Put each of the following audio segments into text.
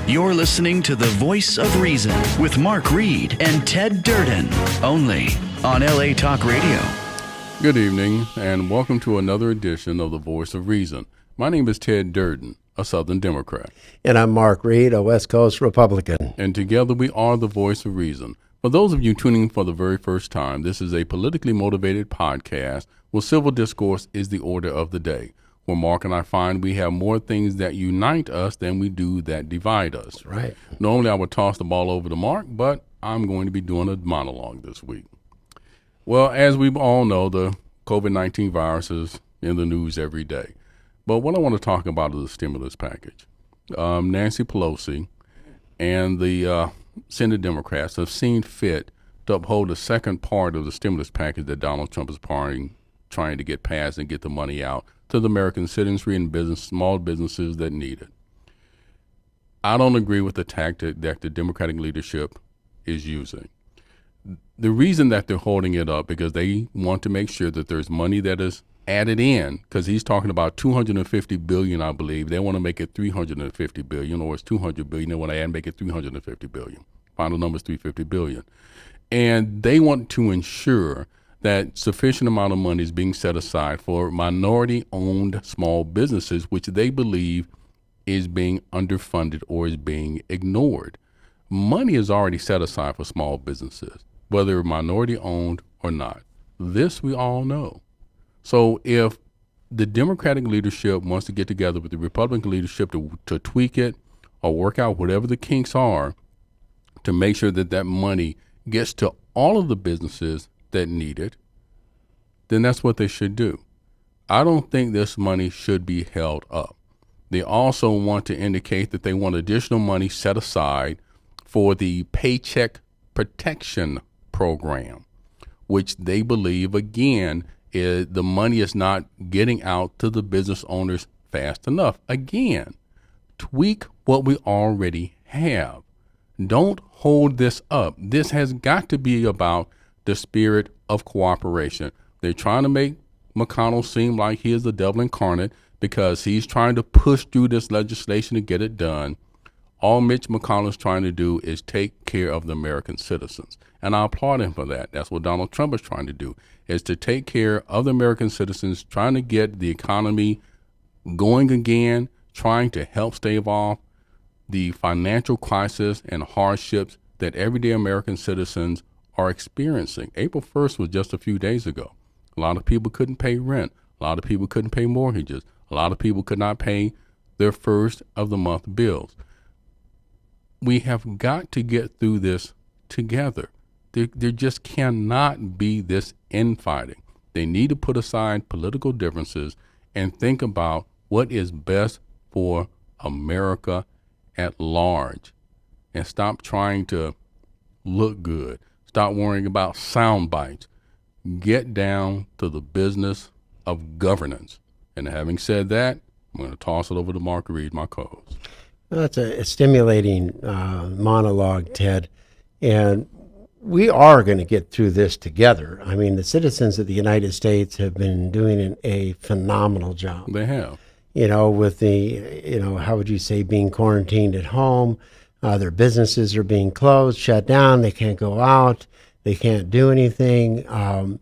You're listening to The Voice of Reason with Mark Reed and Ted Durden, only on LA Talk Radio. Good evening, and welcome to another edition of The Voice of Reason. My name is Ted Durden, a Southern Democrat. And I'm Mark Reed, a West Coast Republican. And together we are The Voice of Reason. For those of you tuning in for the very first time, this is a politically motivated podcast where civil discourse is the order of the day, where Mark and I find we have more things that unite us than we do that divide us. Right. Normally I would toss the ball over to Mark, but I'm going to be doing a monologue this week. Well, as we all know, the COVID-19 virus is in the news every day. But what I want to talk about is the stimulus package. Nancy Pelosi and the Senate Democrats have seen fit to uphold the second part of the stimulus package that Donald Trump is trying to get passed and get the money out to the American citizenry and small businesses that need it. I don't agree with the tactic that the Democratic leadership is using. The reason that they're holding it up because they want to make sure that there's money that is added in, because he's talking about $250 billion, I believe. They want to make it $350 billion, or it's $200 billion. They want to add and make it $350 billion. Final number is $350 billion. And they want to ensure that sufficient amount of money is being set aside for minority-owned small businesses, which they believe is being underfunded or is being ignored. Money is already set aside for small businesses, whether minority-owned or not. This we all know. So if the Democratic leadership wants to get together with the Republican leadership to tweak it or work out whatever the kinks are to make sure that that money gets to all of the businesses that need it, then that's what they should do. I don't think this money should be held up. They also want to indicate that they want additional money set aside for the Paycheck Protection Program, which they believe, again, is the money is not getting out to the business owners fast enough. Again, tweak what we already have. Don't hold this up. This has got to be about the spirit of cooperation. They're trying to make McConnell seem like he is the devil incarnate because he's trying to push through this legislation to get it done. All Mitch McConnell is trying to do is take care of the American citizens. And I applaud him for that. That's what Donald Trump is trying to do, is to take care of the American citizens, trying to get the economy going again, trying to help stave off the financial crisis and hardships that everyday American citizens are experiencing. April 1st was just a few days ago. A lot of people couldn't pay rent. A lot of people couldn't pay mortgages. A lot of people could not pay their first of the month bills. We have got to get through this together. There just cannot be this infighting. They need to put aside political differences and think about what is best for America at large, and stop trying to look good. Stop worrying about sound bites. Get down to the business of governance. And having said that, I'm going to toss it over to Mark Reed, my co-host. Well, that's a stimulating monologue, Ted. And we are going to get through this together. I mean, the citizens of the United States have been doing a phenomenal job. They have. You know, with how would you say, being quarantined at home. Their businesses are being closed, shut down. They can't go out. They can't do anything. Us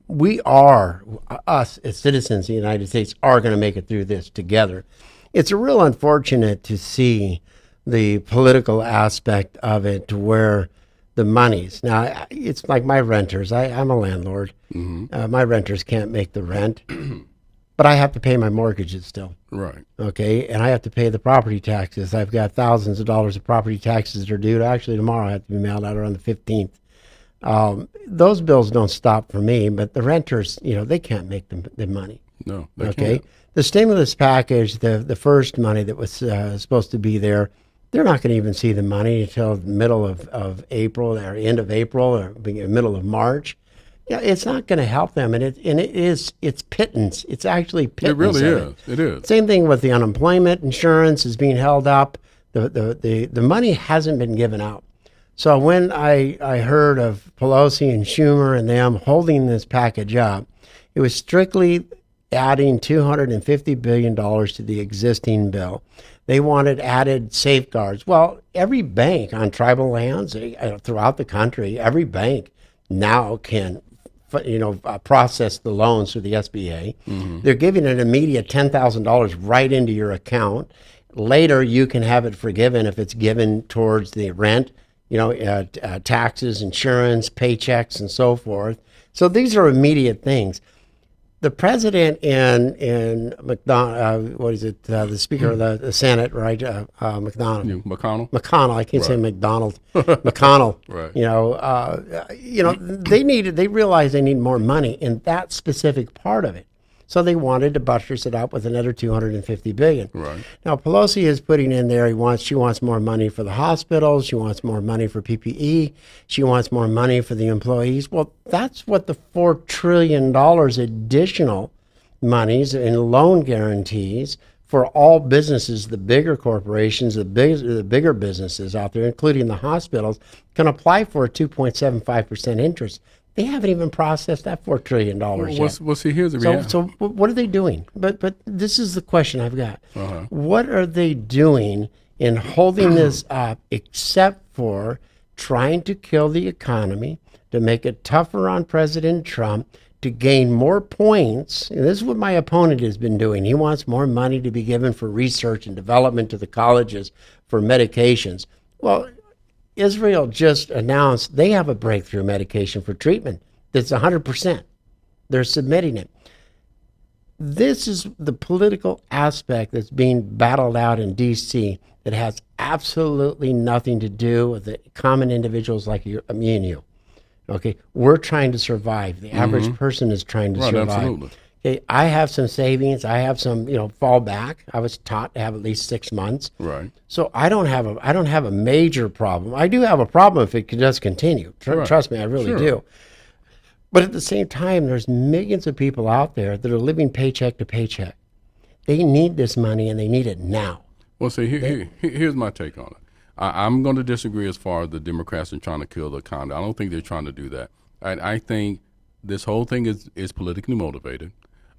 as citizens of the United States are going to make it through this together. It's real unfortunate to see the political aspect of it, to where the monies. Now, it's like my renters. I'm a landlord. Mm-hmm. My renters can't make the rent, but I have to pay my mortgages still. Right. Okay, and I have to pay the property taxes. I've got thousands of dollars of property taxes that are due. Actually, tomorrow I have to be mailed out around the 15th. Those bills don't stop for me, but the renters, they can't make the money. No, they okay. can't. The stimulus package, the first money that was supposed to be there, they're not going to even see the money until the middle of April, or end of April, or middle of March. Yeah, it's not going to help them, and it's pittance. It's actually pittance. It really is. It is. Same thing with the unemployment insurance is being held up. The money hasn't been given out. So when I heard of Pelosi and Schumer and them holding this package up, it was strictly adding $250 billion to the existing bill. They wanted added safeguards. Well, every bank on tribal lands throughout the country, every bank now can process the loans through the SBA. They're giving an immediate $10,000 right into your account. Later, you can have it forgiven if it's given towards the rent, taxes, insurance, paychecks, and so forth. So these are immediate things. The president and McDonald, the Speaker of the Senate, right? McConnell. I can't say McDonald. McConnell. Right. They realized they need more money in that specific part of it. So they wanted to buttress it up with another $250 billion. Right. Now Pelosi is putting in there. She wants more money for the hospitals. She wants more money for PPE. She wants more money for the employees. Well, that's what the $4 trillion additional monies in loan guarantees for all businesses, the bigger corporations, the bigger businesses out there, including the hospitals, can apply for a 2.75% interest. They haven't even processed that $4 trillion yet. Well, see, here's the reality. So what are they doing? But this is the question I've got. What are they doing in holding this up except for trying to kill the economy, to make it tougher on President Trump, to gain more points? And this is what my opponent has been doing. He wants more money to be given for research and development to the colleges for medications. Well, Israel just announced they have a breakthrough medication for treatment that's 100%. They're submitting it. This is the political aspect that's being battled out in D.C. that has absolutely nothing to do with the common individuals like me and you. Okay, we're trying to survive. The average person is trying to survive. Absolutely. Okay, I have some savings. I have some, fallback. I was taught to have at least 6 months. Right. So I don't have a major problem. I do have a problem if it does continue. Trust me, I really do. But at the same time, there's millions of people out there that are living paycheck to paycheck. They need this money, and they need it now. Well, see, here's my take on it. I'm going to disagree as far as the Democrats are trying to kill the economy. I don't think they're trying to do that. I think this whole thing is politically motivated.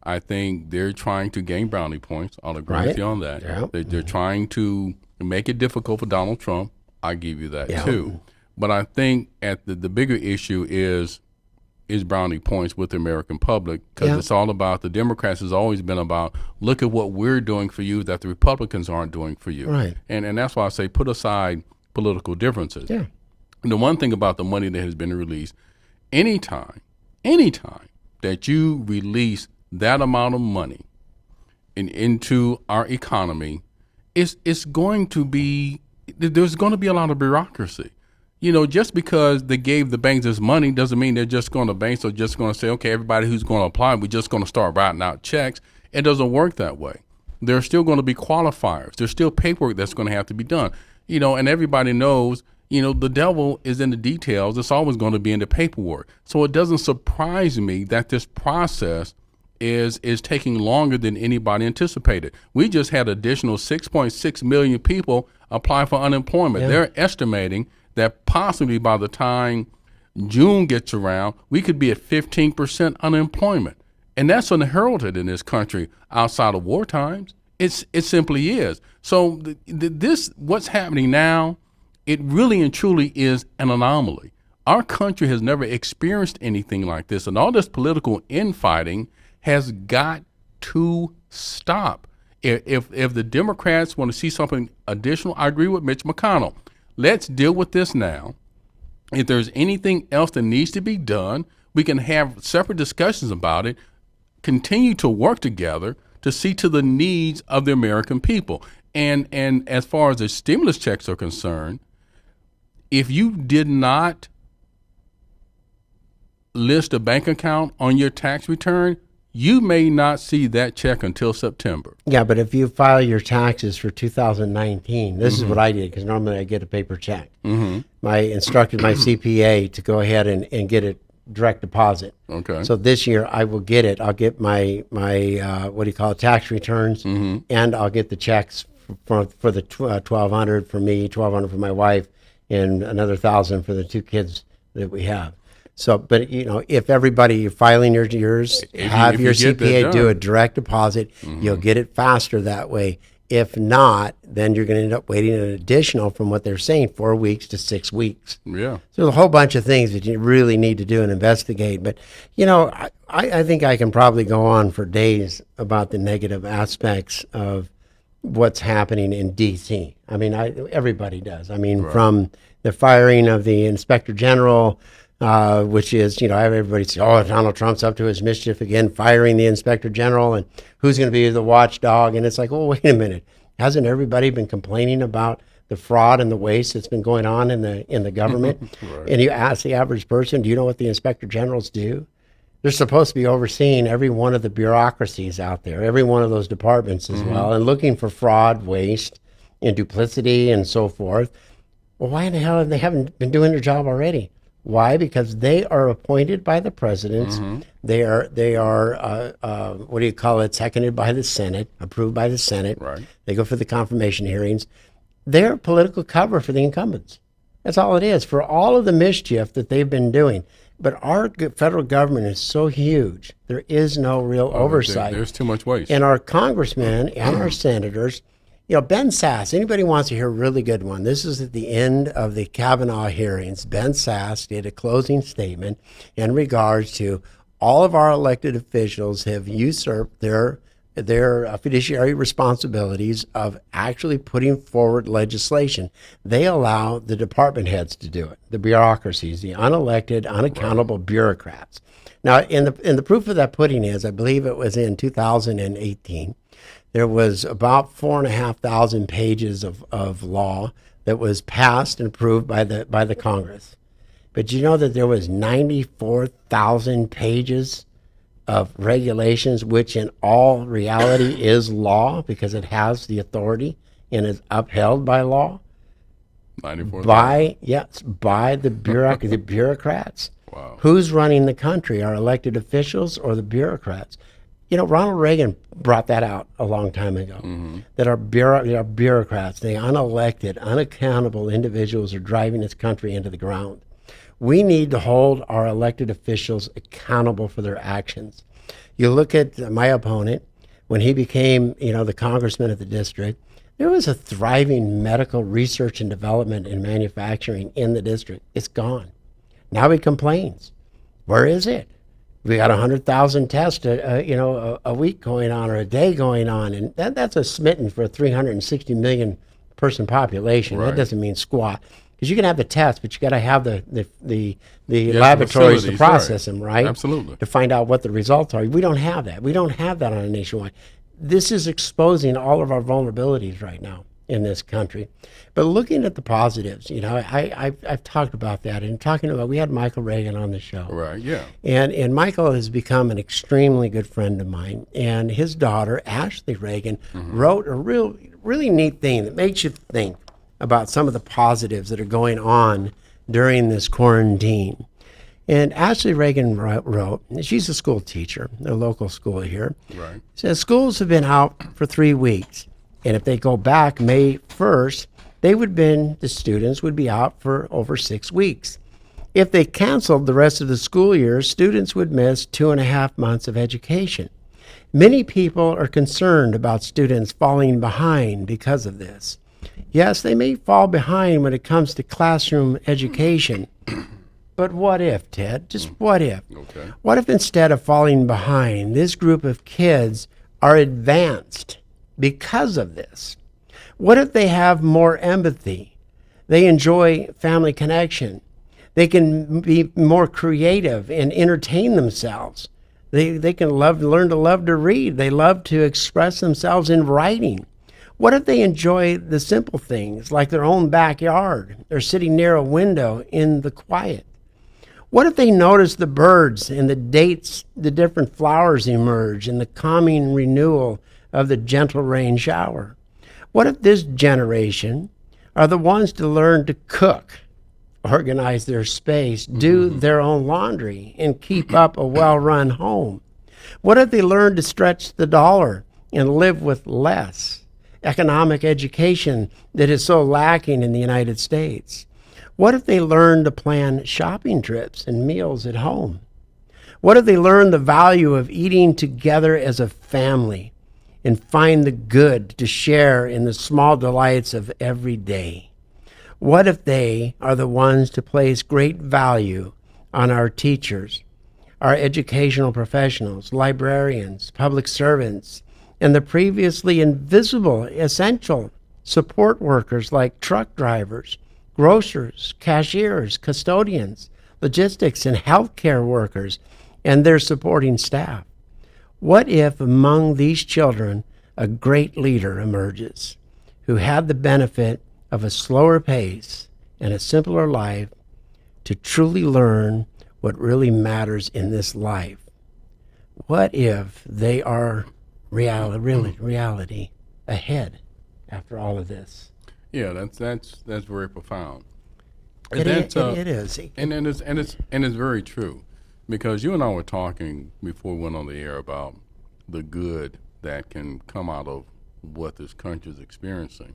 I think they're trying to gain brownie points. I'll agree with you on that. Yeah. They're trying to make it difficult for Donald Trump. I give you that too. But I think at the bigger issue is brownie points with the American public, because it's all about, the Democrats has always been about, look at what we're doing for you that the Republicans aren't doing for you. Right. And that's why I say put aside political differences. Yeah. And the one thing about the money that has been released, anytime that you release that amount of money into our economy, it's going to be, there's going to be a lot of bureaucracy. Just because they gave the banks this money doesn't mean they're just going to, banks are just going to say, okay, everybody who's going to apply, we're just going to start writing out checks. It doesn't work that way. There are still going to be qualifiers. There's still paperwork that's going to have to be done. And everybody knows, the devil is in the details. It's always going to be in the paperwork. So it doesn't surprise me that this process is taking longer than anybody anticipated. We just had additional 6.6 million people apply for unemployment. They're estimating that possibly by the time June gets around, we could be at 15% unemployment. And that's unheralded in this country outside of war times. It simply is. So this, what's happening now, it really and truly is an anomaly. Our country has never experienced anything like this, and all this political infighting has got to stop. If the Democrats want to see something additional, I agree with Mitch McConnell. Let's deal with this now. If there's anything else that needs to be done, we can have separate discussions about it, continue to work together to see to the needs of the American people. And as far as the stimulus checks are concerned, if you did not list a bank account on your tax return, you may not see that check until September. Yeah, but if you file your taxes for 2019, this is what I did, because normally I get a paper check. I instructed my CPA to go ahead and get it direct deposit. Okay. So this year I will get it. I'll get my tax returns, and I'll get the checks for the $1,200 for me, $1,200 for my wife, and another $1,000 for the two kids that we have. So, but if everybody you're filing yours, have your if you get that CPA do done. a direct deposit, you'll get it faster that way. If not, then you're going to end up waiting an additional from what they're saying, 4 weeks to 6 weeks. Yeah. So there's a whole bunch of things that you really need to do and investigate. But, I think I can probably go on for days about the negative aspects of what's happening in D.C. I mean, everybody does. I mean, from the firing of the inspector general, which is, everybody says, oh, Donald Trump's up to his mischief again, firing the inspector general, and who's going to be the watchdog? And it's like, well, wait a minute. Hasn't everybody been complaining about the fraud and the waste that's been going on in the government? Right. And you ask the average person, do you know what the inspector generals do? They're supposed to be overseeing every one of the bureaucracies out there, every one of those departments as well, and looking for fraud, waste, and duplicity and so forth. Well, why in the hell haven't been doing their job already? Why? Because they are appointed by the presidents. They are what do you call it? Seconded by the Senate, approved by the Senate. Right. They go for the confirmation hearings. They're political cover for the incumbents. That's all it is for all of the mischief that they've been doing. But our federal government is so huge, there is no real oversight. There's too much waste. And our congressmen and our senators, Ben Sass, anybody wants to hear a really good one, this is at the end of the Kavanaugh hearings. Ben Sass did a closing statement in regards to all of our elected officials have usurped their fiduciary responsibilities of actually putting forward legislation. They allow the department heads to do it, the bureaucracies, the unelected, unaccountable bureaucrats. Now, in the proof of that pudding is, I believe it was in 2018, there was about 4,500 pages of law that was passed and approved by the Congress. But you know that there was 94,000 pages of regulations, which in all reality is law because it has the authority and is upheld by law. 94. By the bureaucrats. Wow. Who's running the country? Our elected officials or the bureaucrats? Ronald Reagan brought that out a long time ago, that our bureaucrats, the unelected, unaccountable individuals are driving this country into the ground. We need to hold our elected officials accountable for their actions. You look at my opponent, when he became, the congressman of the district, there was a thriving medical research and development and manufacturing in the district. It's gone. Now he complains. Where is it? We got 100,000 tests, a week going on or a day going on, and that's a smitten for a 360 million person population. Right. That doesn't mean squat, because you can have the tests, but you got to have the Yeah, laboratories to facilities, process them, right? Absolutely. To find out what the results are. We don't have that. We don't have that on a nationwide. This is exposing all of our vulnerabilities right now in this country. But looking at the positives, I've talked about that, and we had Michael Reagan on the show. Right, yeah. And Michael has become an extremely good friend of mine. And his daughter, Ashley Reagan, wrote a really neat thing that makes you think about some of the positives that are going on during this quarantine. And Ashley Reagan wrote, she's a school teacher, a local school here. Right. Says schools have been out for 3 weeks. And if they go back May 1st, the students would be out for over 6 weeks. If they canceled the rest of the school year, students would miss 2.5 months of education. Many people are concerned about students falling behind because of this. Yes, they may fall behind when it comes to classroom education. But what if, Ted? Just what if? Okay. What if instead of falling behind, this group of kids are advanced because of this? What if they have more empathy? They enjoy family connection. They can be more creative and entertain themselves. They can learn to love to read. They love to express themselves in writing. What if they enjoy the simple things like their own backyard or sitting near a window in the quiet? What if they notice the birds and the different flowers emerge and the calming renewal of the gentle rain shower? What if this generation are the ones to learn to cook, organize their space, do their own laundry, and keep up a well-run home? What if they learn to stretch the dollar and live with less? Economic education that is so lacking in the United States. What if they learn to plan shopping trips and meals at home? What if they learn the value of eating together as a family and find the good to share in the small delights of every day? What if they are the ones to place great value on our teachers, our educational professionals, librarians, public servants, and the previously invisible essential support workers like truck drivers, grocers, cashiers, custodians, logistics, and healthcare workers, and their supporting staff? What if among these children a great leader emerges who had the benefit of a slower pace and a simpler life to truly learn what really matters in this life? What if they are reality ahead after all of this? Yeah, that's very profound. It is. And it's very true, because you and I were talking before we went on the air about the good that can come out of what this country is experiencing.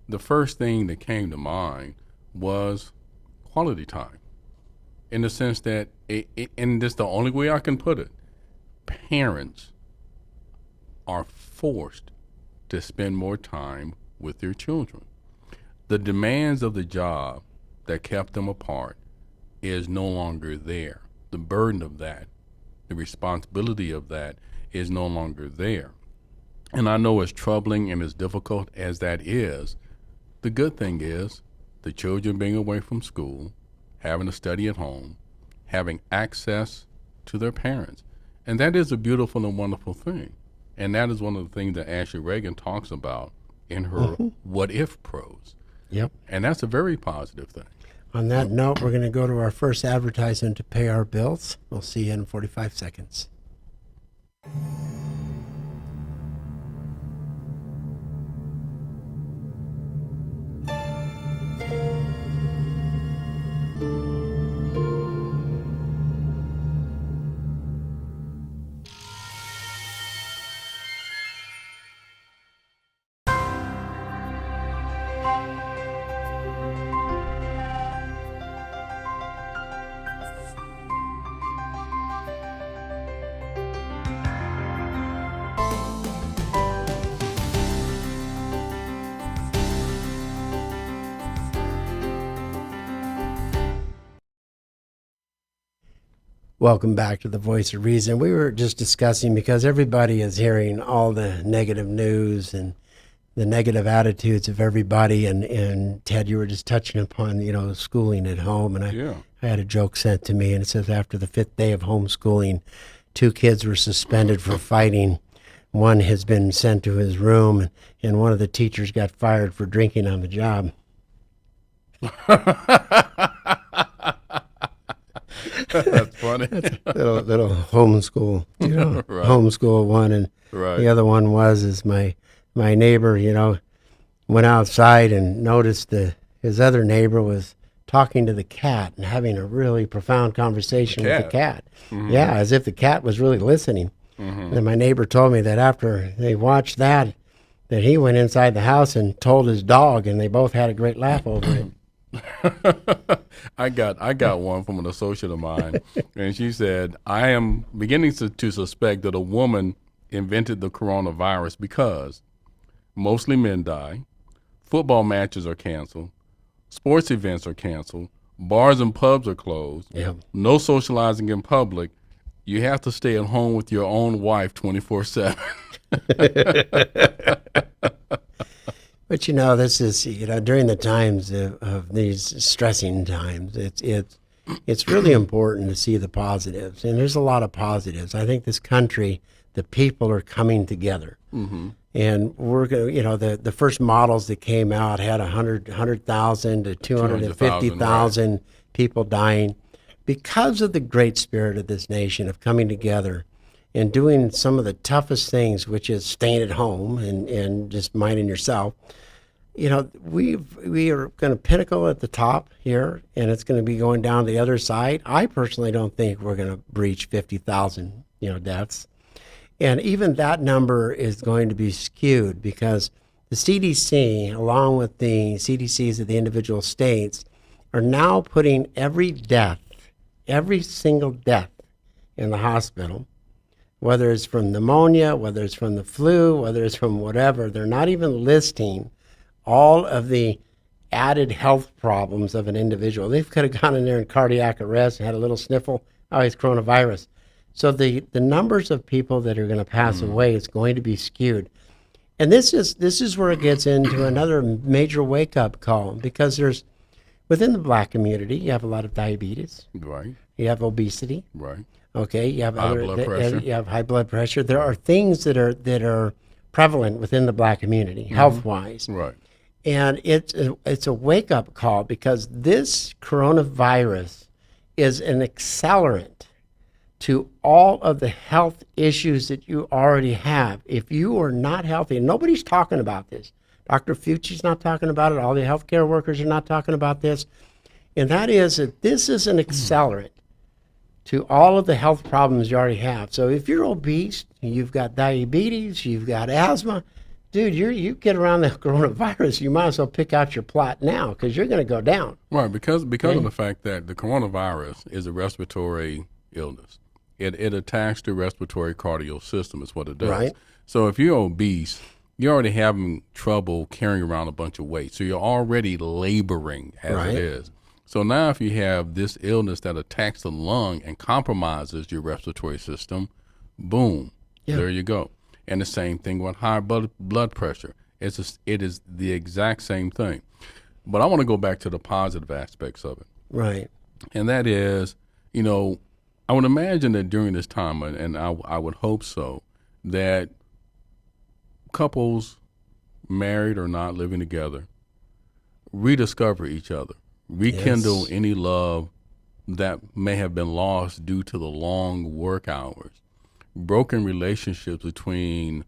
The first thing that came to mind was quality time, in the sense that, and this is the only way I can put it, parents are forced to spend more time with their children. The demands of the job that kept them apart is no longer there. The burden of that, the responsibility of that is no longer there. And I know as troubling and as difficult as that is, the good thing is the children being away from school, having to study at home, having access to their parents. And that is a beautiful and wonderful thing. And that is one of the things that Ashley Reagan talks about in her What If prose. Yep. And that's a very positive thing. On that note, we're going to go to our first advertisement to pay our bills. We'll see you in 45 seconds. Welcome back to the Voice of Reason. We were just discussing, because everybody is hearing all the negative news and the negative attitudes of everybody. And Ted, you were just touching upon, schooling at home. And I had a joke sent to me, and it says after the 5th day of homeschooling, 2 kids were suspended for fighting. One has been sent to his room, and one of the teachers got fired for drinking on the job. That's funny. little homeschool, Right. homeschool one, and Right. the other one is my neighbor, went outside and noticed his other neighbor was talking to the cat and having a really profound conversation with the cat. Mm-hmm. Yeah, as if the cat was really listening. Mm-hmm. And my neighbor told me that after they watched that he went inside the house and told his dog, and they both had a great laugh over it. I got one from an associate of mine, and she said, I am beginning to suspect that a woman invented the coronavirus because mostly men die, football matches are canceled, sports events are canceled, bars and pubs are closed, no socializing in public. You have to stay at home with your own wife 24/7. But this is during the times of these stressing times, it's really important to see the positives, and there's a lot of positives. I think this country, the people are coming together, and we're going. The first models that came out had 100,000 to 250,000 people dying because of the great spirit of this nation of coming together and doing some of the toughest things, which is staying at home and just minding yourself. We are going to pinnacle at the top here, and it's going to be going down the other side. I personally don't think we're going to breach 50,000, deaths. And even that number is going to be skewed because the CDC, along with the CDCs of the individual states, are now putting every single death in the hospital, whether it's from pneumonia, whether it's from the flu, whether it's from whatever, they're not even listing all of the added health problems of an individual. They could have gone in there in cardiac arrest and had a little sniffle, oh, it's coronavirus. So the numbers of people that are going to pass away is going to be skewed. And this is where it gets into another major wake-up call, because there's, within the black community, you have a lot of diabetes. Right. You have obesity. Right. Okay. You have High blood pressure. You have high blood pressure. There are things that are prevalent within the black community, health-wise. Right. And it's a wake-up call, because this coronavirus is an accelerant to all of the health issues that you already have. If you are not healthy, and nobody's talking about this. Dr. Fauci's not talking about it. All the healthcare workers are not talking about this. And that is that this is an accelerant to all of the health problems you already have. So if you're obese, you've got diabetes, you've got asthma, dude, you get around the coronavirus, you might as well pick out your plot now, because you're going to go down. Right, because of the fact that the coronavirus is a respiratory illness. It attacks the respiratory cardiac system is what it does. Right. So if you're obese, you're already having trouble carrying around a bunch of weight. So you're already laboring as Right. it is. So now if you have this illness that attacks the lung and compromises your respiratory system, boom, there you go. And the same thing with high blood pressure. It is the exact same thing. But I want to go back to the positive aspects of it. Right. And that is, I would imagine that during this time, and I would hope so, that couples, married or not, living together, rediscover each other, rekindle any love that may have been lost due to the long work hours, broken relationships between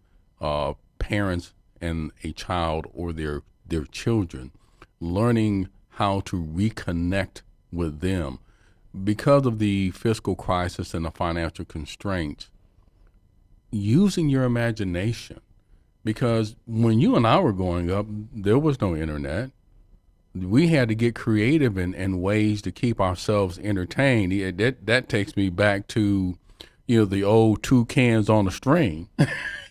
parents and a child or their children, learning how to reconnect with them. Because of the fiscal crisis and the financial constraints, using your imagination. Because when you and I were growing up, there was no internet. We had to get creative in ways to keep ourselves entertained. That takes me back to, the old 2 cans on a string,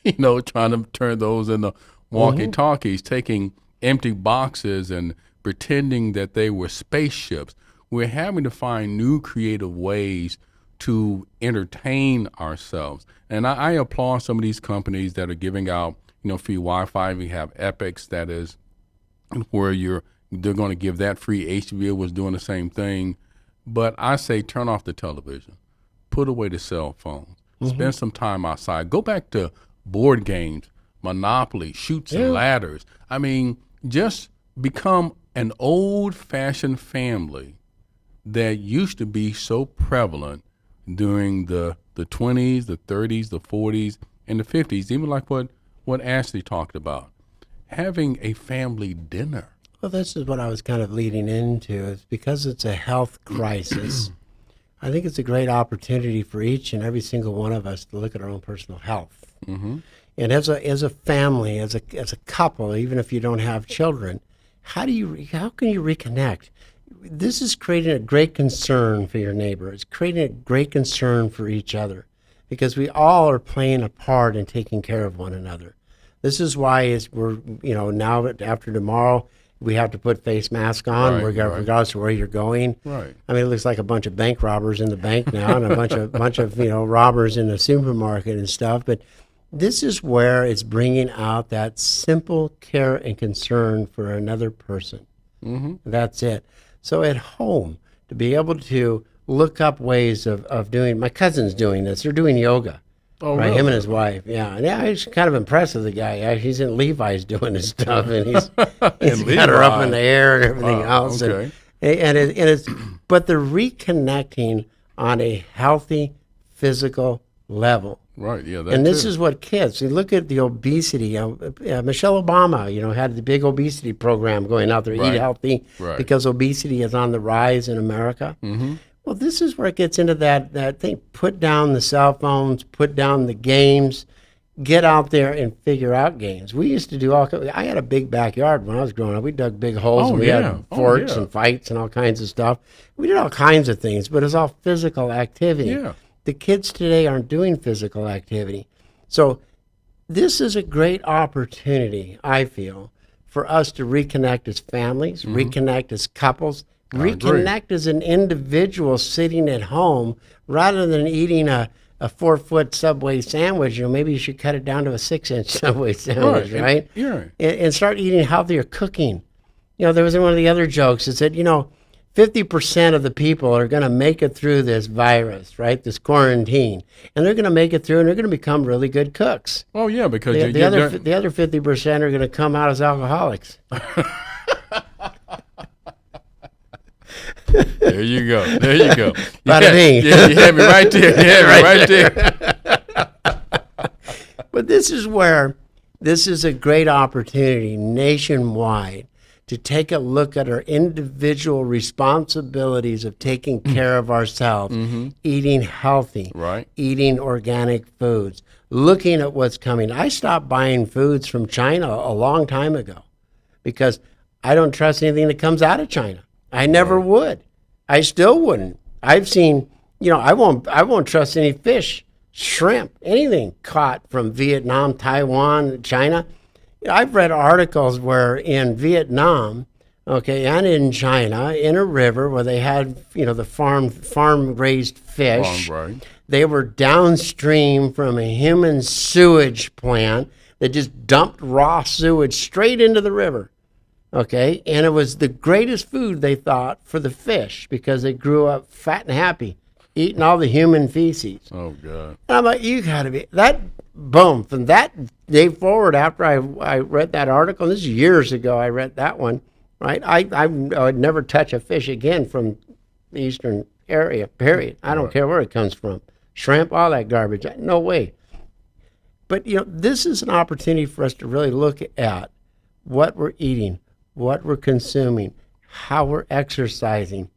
trying to turn those into walkie-talkies, taking empty boxes and pretending that they were spaceships. We're having to find new creative ways to entertain ourselves. And I applaud some of these companies that are giving out, free Wi-Fi. We have Epix, that is where they're going to give that free. HBO was doing the same thing. But I say turn off the television. Put away the cell phones. Spend some time outside. Go back to board games, Monopoly, Chutes and Ladders. I mean, just become an old-fashioned family that used to be so prevalent during the 20s, the 30s, the 40s, and the 50s, even like what Ashley talked about, having a family dinner. Well, this is what I was kind of leading into. Is because it's a health crisis, I think it's a great opportunity for each and every single one of us to look at our own personal health. Mm-hmm. And as a family, as a couple, even if you don't have children, how can you reconnect? This is creating a great concern for your neighbor. It's creating a great concern for each other, because we all are playing a part in taking care of one another. This is why we're now after tomorrow, we have to put face mask on, regardless of where you're going. Right. I mean, it looks like a bunch of bank robbers in the bank now, and a bunch of robbers in the supermarket and stuff. But this is where it's bringing out that simple care and concern for another person. Mm-hmm. That's it. So at home, to be able to look up ways of doing, my cousin's doing this. They're doing yoga. Oh, right, really? him and his wife. Yeah, he's kind of impressed with the guy. He's in Levi's doing his stuff, and he's got her up in the air and everything else. Okay. But they're reconnecting on a healthy physical level. Right. Yeah. And this is what kids. You look at the obesity. Michelle Obama, had the big obesity program going out there, Eat Healthy, because obesity is on the rise in America. Mm-hmm. Well, this is where it gets into that thing. Put down the cell phones, put down the games, get out there and figure out games. We used to do I had a big backyard when I was growing up. We dug big holes, and we had forts and fights and all kinds of stuff. We did all kinds of things, but it was all physical activity. Yeah. The kids today aren't doing physical activity. So this is a great opportunity, I feel, for us to reconnect as families, reconnect as couples, reconnect as an individual sitting at home rather than eating a 4-foot Subway sandwich. Maybe you should cut it down to a 6-inch Subway sandwich, right? And start eating healthier, cooking. There was one of the other jokes that said, 50% of the people are going to make it through this virus, right? This quarantine, and they're going to make it through, and they're going to become really good cooks. Oh yeah, because the other 50% are going to come out as alcoholics. There you go. Bada bing. You had me right there. But this is a great opportunity nationwide to take a look at our individual responsibilities of taking care of ourselves, eating healthy, eating organic foods, looking at what's coming. I stopped buying foods from China a long time ago because I don't trust anything that comes out of China. I never would. I still wouldn't. I've seen, I won't trust any fish, shrimp, anything caught from Vietnam, Taiwan, China. I've read articles where in Vietnam, and in China, in a river where they had, the farm-raised fish, they were downstream from a human sewage plant that just dumped raw sewage straight into the river. And it was the greatest food, they thought, for the fish because they grew up fat and happy, eating all the human feces. Oh, God. And I'm like, you got to be, boom, from that day forward after I read that article, this is years ago I read that one, right? I would never touch a fish again from the eastern area, period. I don't care where it comes from. Shrimp, all that garbage, no way. But, this is an opportunity for us to really look at what we're eating, what we're consuming, how we're exercising.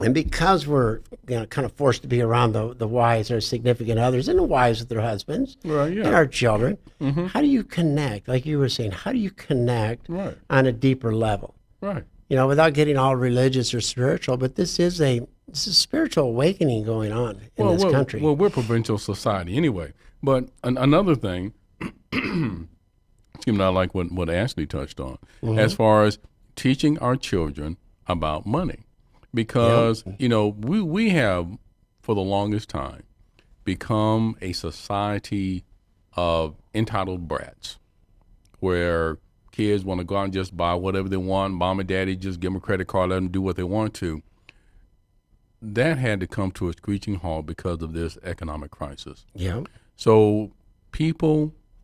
And because we're kind of forced to be around the wives, our significant others, and the wives with their husbands, and our children, how do you connect? Like you were saying, how do you connect on a deeper level? Right. Without getting all religious or spiritual, but this is a spiritual awakening going on in this country. Well, we're a provincial society anyway. But another thing, I like what Ashley touched on, as far as teaching our children about money. Because, we have, for the longest time, become a society of entitled brats where kids want to go out and just buy whatever they want. Mom and daddy just give them a credit card, let them do what they want to. That had to come to a screeching halt because of this economic crisis. Yeah. So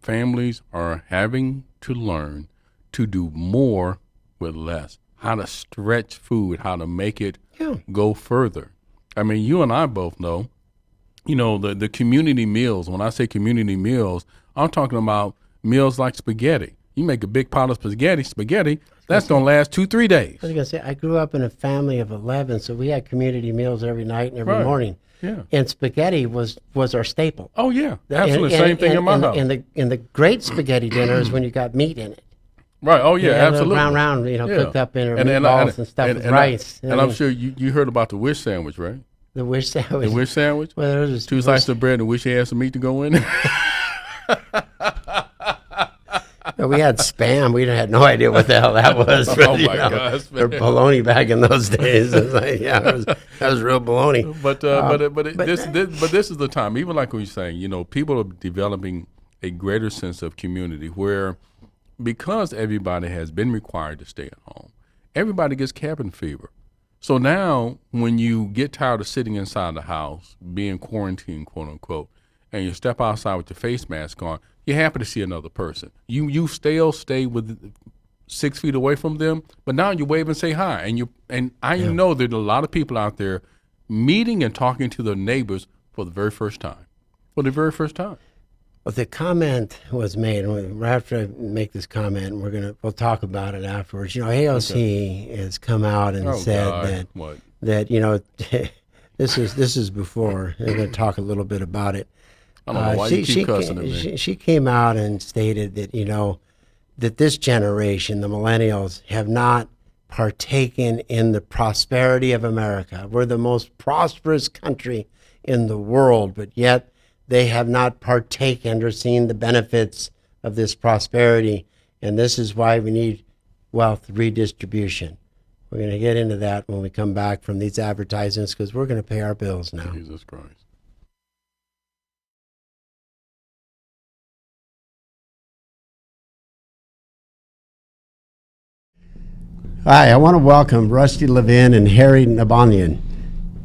families are having to learn to do more with less. How to stretch food, how to make it go further. I mean, you and I both know, the community meals. When I say community meals, I'm talking about meals like spaghetti. You make a big pot of spaghetti, that's going to last 2-3 days. I was going to say, I grew up in a family of 11, so we had community meals every night and every morning. Yeah. And spaghetti was our staple. Oh, yeah. Absolutely. Same thing in my house. And the great spaghetti dinner is when you got meat in it. Right. Oh, yeah, absolutely. Round, cooked up in meatballs and stuff with rice. And I'm sure you heard about the wish sandwich, right? The wish sandwich. The wish sandwich? Well, there was 2 slices of bread and wish you had some meat to go in it. We had Spam. We had no idea what the hell that was. But, oh, my gosh. Or bologna back in those days. It was like, that was real bologna. But this is the time, even like we were saying, people are developing a greater sense of community where, because everybody has been required to stay at home, everybody gets cabin fever. So now when you get tired of sitting inside the house, being quarantined, quote unquote, and you step outside with your face mask on, you're happy to see another person. You still stay with 6 feet away from them, but now you wave and say hi. And I know that a lot of people out there meeting and talking to their neighbors for the very first time. Well, the comment was made, and after I make this comment, we'll talk about it afterwards. AOC has come out and said that this is before. I'm going to talk a little bit about it. I don't know why you keep cussing at me. She came out and stated that, that this generation, the millennials, have not partaken in the prosperity of America. We're the most prosperous country in the world, but yet they have not partaken or seen the benefits of this prosperity. And this is why we need wealth redistribution. We're going to get into that when we come back from these advertisements, because we're going to pay our bills now. Jesus Christ. Hi, I want to welcome Rusty Levin and Harry Nabanian,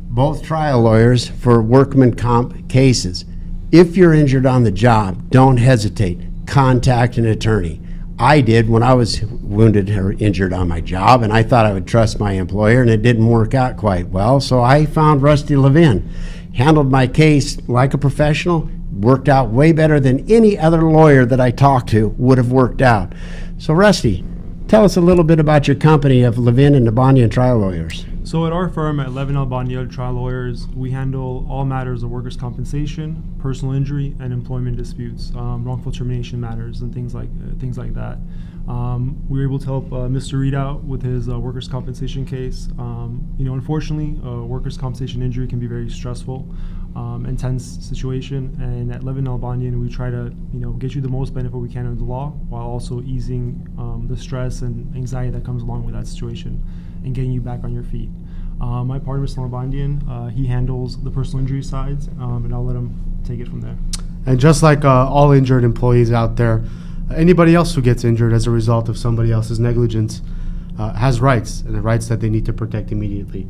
both trial lawyers for workman comp cases. If you're injured on the job, don't hesitate. Contact an attorney. I did when I was wounded or injured on my job, and I thought I would trust my employer, and it didn't work out quite well. So I found Rusty Levin, handled my case like a professional, worked out way better than any other lawyer that I talked to would have worked out. So Rusty, tell us a little bit about your company of Levin and Nabanian Trial Lawyers. So at our firm at Levin Albania Trial Lawyers, we handle all matters of workers' compensation, personal injury, and employment disputes, wrongful termination matters, and things like that. We were able to help Mr. Reed out with his workers' compensation case. Unfortunately, workers' compensation injury can be very stressful, intense situation. And at Levin Albanian, we try to get you the most benefit we can of the law, while also easing the stress and anxiety that comes along with that situation, and getting you back on your feet. My partner, Mr. Nalbandian, he handles the personal injury sides, and I'll let him take it from there. And just like all injured employees out there, anybody else who gets injured as a result of somebody else's negligence has rights, and the rights that they need to protect immediately.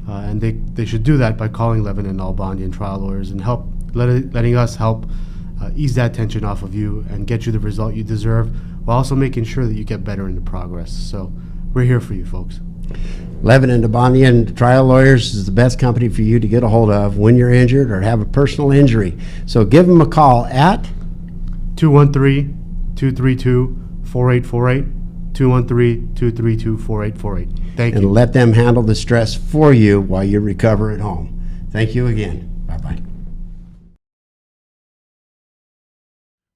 And they should do that by calling Levin and Nalbandian Trial Lawyers and letting us help ease that tension off of you and get you the result you deserve, while also making sure that you get better in the progress. So we're here for you, folks. Levin and Nabanian Trial Lawyers is the best company for you to get a hold of when you're injured or have a personal injury. So give them a call at 213-232-4848, 213-232-4848. Thank you. And let them handle the stress for you while you recover at home. Thank you again. Bye-bye.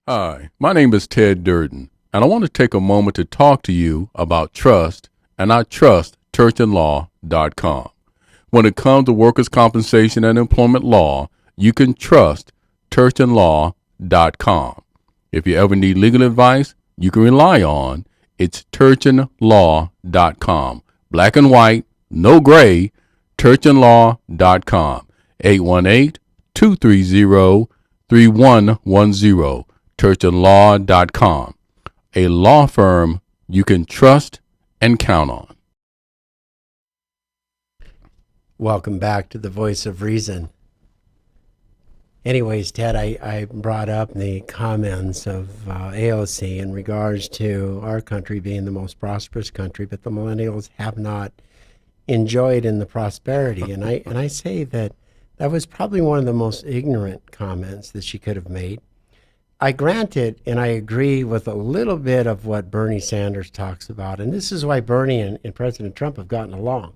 Hi, my name is Ted Durden, and I want to take a moment to talk to you about trust, and I trust churchandlaw.com. When it comes to workers' compensation and employment law, you can trust churchandlaw.com. If you ever need legal advice you can rely on, it's churchandlaw.com. Black and white, no gray, churchandlaw.com. 818-230-3110, churchandlaw.com. A law firm you can trust and count on. Welcome back to the Voice of Reason. Anyways, Ted, I brought up the comments of AOC in regards to our country being the most prosperous country, but the millennials have not enjoyed in the prosperity. And I say that was probably one of the most ignorant comments that she could have made. I grant it, and I agree with a little bit of what Bernie Sanders talks about. And this is why Bernie and President Trump have gotten along,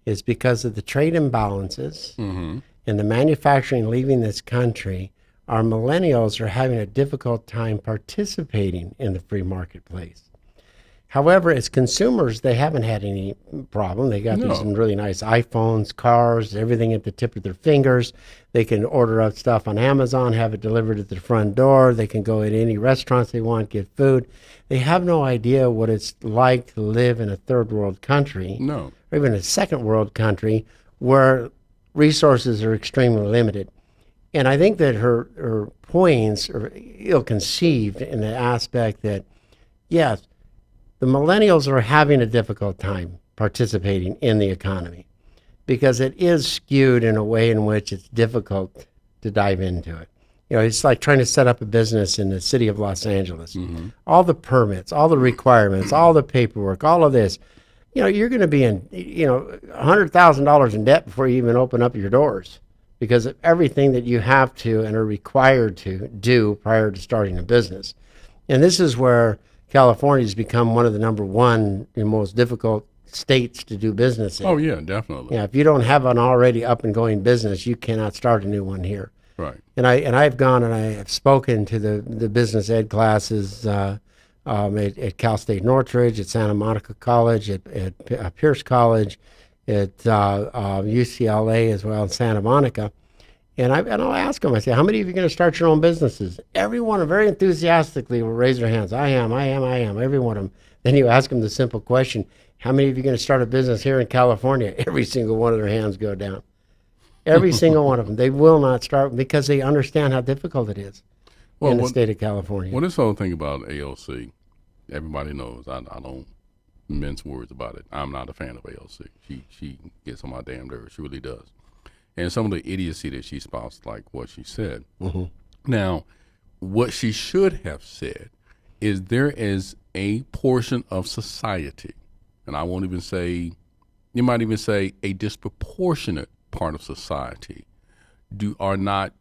is because of the trade imbalances and the manufacturing leaving this country. Our millennials are having a difficult time participating in the free marketplace. However, as consumers, they haven't had any problem. They got these really nice iPhones, cars, everything at the tip of their fingers. They can order up stuff on Amazon, have it delivered at their front door. They can go at any restaurants they want, get food. They have no idea what it's like to live in a third world country, or even a second world country, where resources are extremely limited. And I think that her points are ill-conceived in the aspect that, yes, the millennials are having a difficult time participating in the economy because it is skewed in a way in which it's difficult to dive into it. It's like trying to set up a business in the city of Los Angeles. All the permits, all the requirements, all the paperwork, all of this. You're going to be in, $100,000 in debt before you even open up your doors because of everything that you have to and are required to do prior to starting a business. And this is where California has become one of the number one and most difficult states to do business in. Oh, yeah, definitely. Yeah, if you don't have an already up and going business, you cannot start a new one here. Right. And I've gone and I have spoken to the business ed classes at Cal State Northridge, at Santa Monica College, at Pierce College, at UCLA as well in Santa Monica. And I'll ask them, I say, how many of you are going to start your own businesses? Everyone very enthusiastically will raise their hands. I am, every one of them. Then you ask them the simple question, how many of you are going to start a business here in California? Every single one of their hands go down. Every single one of them. They will not start because they understand how difficult it is in the state of California. Well, this whole thing about AOC, everybody knows I don't mince words about it. I'm not a fan of AOC. She gets on my damn nerves. She really does. And some of the idiocy that she spouts, like what she said. Mm-hmm. Now, what she should have said is there is a portion of society, and I won't even say, you might even say a disproportionate part of society are not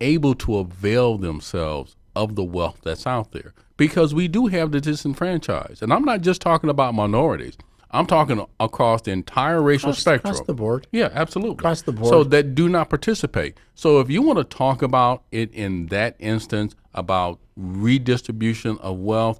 able to avail themselves of the wealth that's out there, because we do have the disenfranchised. And I'm not just talking about minorities. I'm talking across the entire racial spectrum. Across the board. Yeah, absolutely. Across the board. So that do not participate. So if you want to talk about it in that instance, about redistribution of wealth,